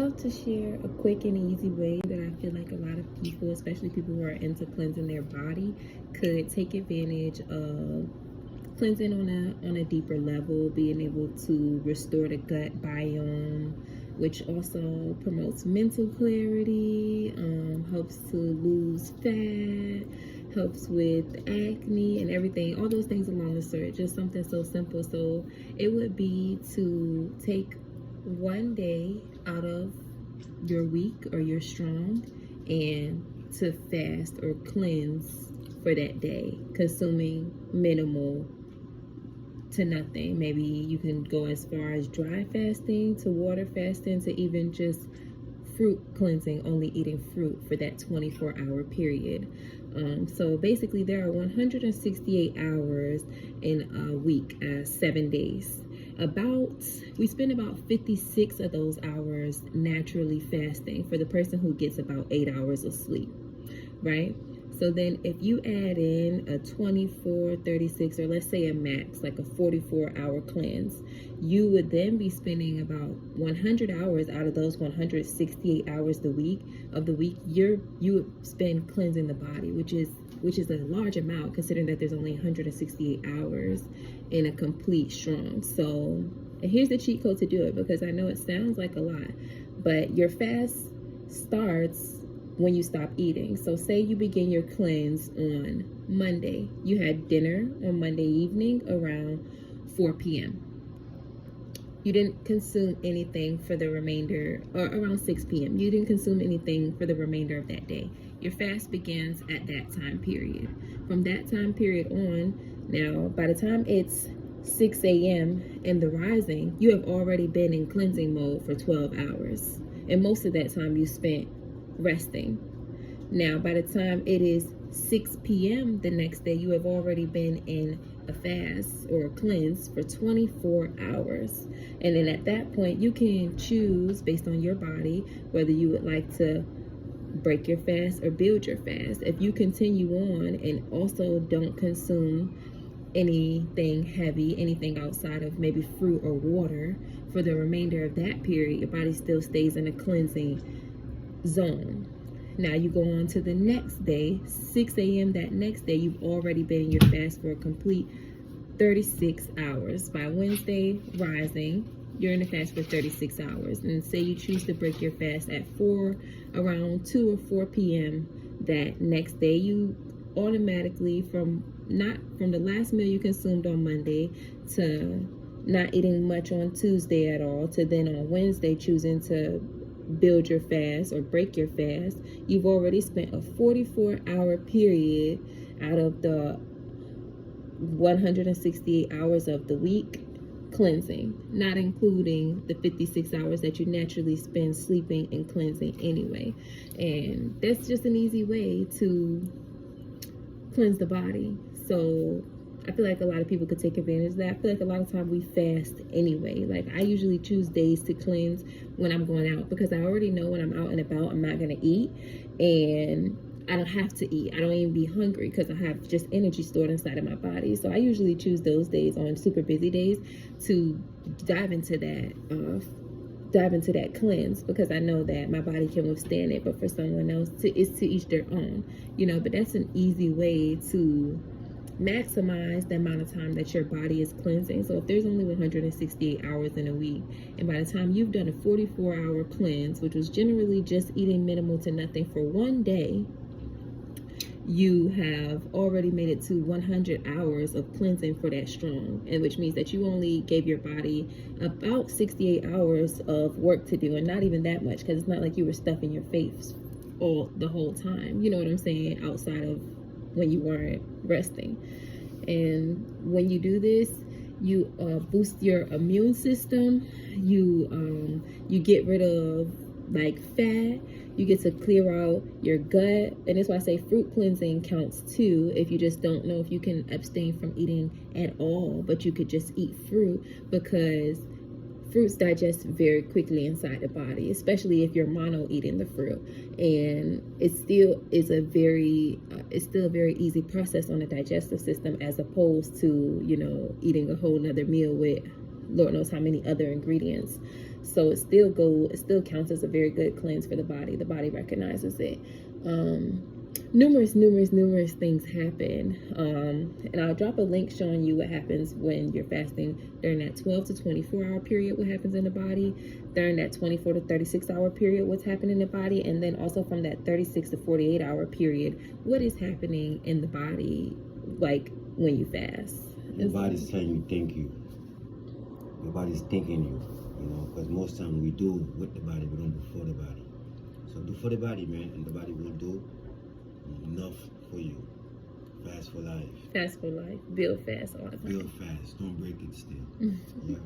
love to share a quick and easy way that I feel like a lot of people, especially people who are into cleansing their body, could take advantage of cleansing on a deeper level, being able to restore the gut biome, which also promotes mental clarity, helps to lose fat, helps with acne and everything, all those things along the sort. Just something so simple. So it would be to take one day out of your week or your strong and to fast or cleanse for that day, consuming minimal to nothing. Maybe you can go as far as dry fasting to water fasting to even just fruit cleansing, only eating fruit for that 24-hour period. So basically there are 168 hours in a week, 7 days. We spend about 56 of those hours naturally fasting for the person who gets about 8 hours of sleep, right? So then if you add in a 24, 36, or let's say a max, like a 44-hour cleanse, you would then be spending about 100 hours out of those 168 hours of the week, you would spend cleansing the body, which is a large amount considering that there's only 168 hours in a complete strong. So, and here's the cheat code to do it, because I know it sounds like a lot, but your fast starts when you stop eating. So say you begin your cleanse on Monday. You had dinner on Monday evening around 4 p.m. You didn't consume anything for the remainder, or around 6 p.m. You didn't consume anything for the remainder of that day. Your fast begins at that time period. From that time period on, now by the time it's 6 a.m. in the rising, you have already been in cleansing mode for 12 hours. And most of that time you spent resting. Now, by the time it is 6 p.m. the next day, you have already been in a fast or a cleanse for 24 hours. And then at that point, you can choose based on your body whether you would like to break your fast or build your fast. If you continue on and also don't consume anything heavy, anything outside of maybe fruit or water for the remainder of that period, your body still stays in a cleansing zone. Now you go on to the next day, 6 a.m. that next day, you've already been in your fast for a complete 36 hours. By Wednesday rising, you're in the fast for 36 hours. And say you choose to break your fast at around 2 or 4 p.m. that next day, you automatically, from the last meal you consumed on Monday to not eating much on Tuesday at all, to then on Wednesday choosing to build your fast or break your fast, you've already spent a 44-hour period out of the 168 hours of the week cleansing, not including the 56 hours that you naturally spend sleeping and cleansing anyway. And that's just an easy way to cleanse the body. So I feel like a lot of people could take advantage of that. I feel like a lot of time we fast anyway. Like I usually choose days to cleanse when I'm going out, because I already know when I'm out and about, I'm not going to eat, and I don't have to eat. I don't even be hungry because I have just energy stored inside of my body. So I usually choose those days on super busy days to dive into that cleanse, because I know that my body can withstand it. But for someone else, it's to each their own, but that's an easy way to maximize the amount of time that your body is cleansing. So if there's only 168 hours in a week, and by the time you've done a 44-hour cleanse, which was generally just eating minimal to nothing for one day, you have already made it to 100 hours of cleansing for that strong, and which means that you only gave your body about 68 hours of work to do, and not even that much, because it's not like you were stuffing your face the whole time, you know what I'm saying, outside of when you weren't resting. And when you do this, you boost your immune system, you get rid of like fat, you get to clear out your gut. And that's why I say fruit cleansing counts too, if you just don't know if you can abstain from eating at all, but you could just eat fruit, because fruits digest very quickly inside the body, especially if you're mono eating the fruit. And it still is a very easy process on the digestive system, as opposed to, eating a whole nother meal with Lord knows how many other ingredients. So it still counts as a very good cleanse for the body. The body recognizes it. Numerous things happen. And I'll drop a link showing you what happens when you're fasting during that 12 to 24 hour period, what happens in the body, during that 24 to 36 hour period, what's happening in the body, and then also from that 36 to 48 hour period, what is happening in the body, like when you fast. Your body's telling you thank you. Your body's thanking you, you know, because most time we do with the body, we don't do for the body. So do for the body, man, and the body will do enough for you. Fast for life. Fast for life. Build fast all the time. Build fast. Don't break it still. Yeah.